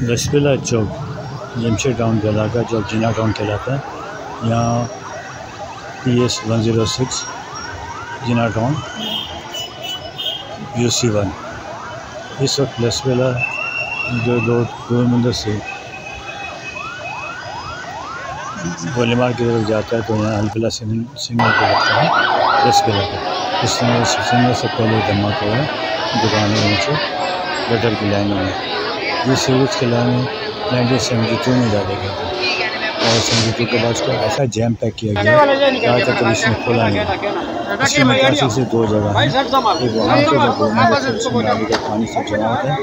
लशकला चौक Jamshed town कहलाता है, जो जीना टाउन कहलाता है। यहाँ PS 106 जीना टाउन UC1। इस वक्त लशकला जो रोड मंदिर से गोलीमार की तरफ जाता है तो यहाँ अलबिला सिग्नल पर लगता है लशकला का। इस सिग्नल से पहले धमाका हुआ दुकानों नीचे गटर की लाइनों में। ये सीरीज के लाइन 1972 में डाले गए थे और 72 के बाद उसको ऐसा जैम पैक किया गया जहाँ तक कभी इसमें खोला नहीं। इसकी निकासी से दो जगह है, एक वहाँ के जो नाली का पानी सब जमा होता है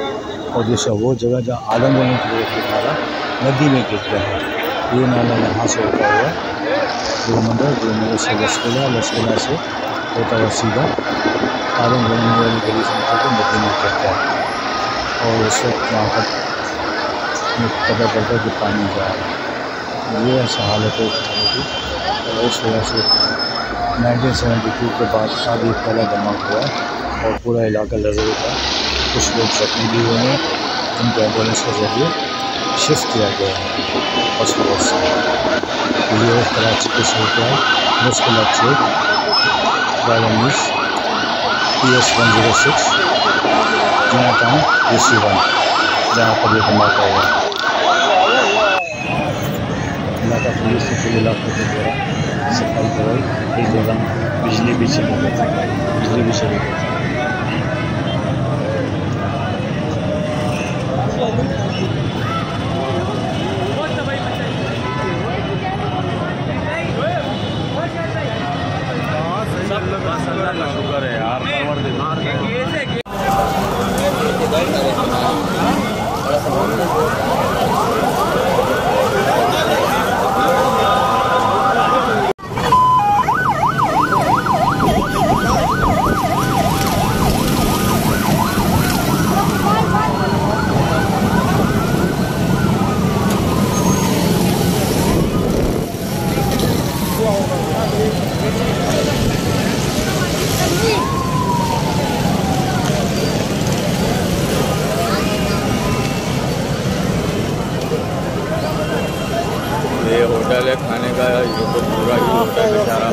और दूसरा वो जगह जहाँ आलम होने की वजह से नाला नदी में गिरता है। ये नाला यहाँ से होता हुआ गोमंदर से लशकला से होता हुआ सीधा आलम होने वाली गली से निकल कर नदी में गिरता है। और इस वक्त वहाँ पर पता चलता है कि पानी जा रहा है। ये ऐसा हालत है पानी की। और इस वजह से 1972 के बाद काफ़ी पहला धमाका हुआ और पूरा इलाका लर्ज़ था। कुछ लोग जख्मी भी हुए हैं जिनको एम्बुलेंस के ज़रिए शिफ्ट किया गया है हॉस्पिटल से। ये कराची के सूर्य लशकला चौक गार्डन PS 106 जीना टाउन UC1 जहाँ पर ये धमाका हुआ। इलाका पुलिस से पूरे इलाके के द्वारा सफाई करवाई। इस दौरान बिजली भी चली गई थी। शुक्र है यार ये होटल है खाने का। ये तो पूरा ही होटल बेचारा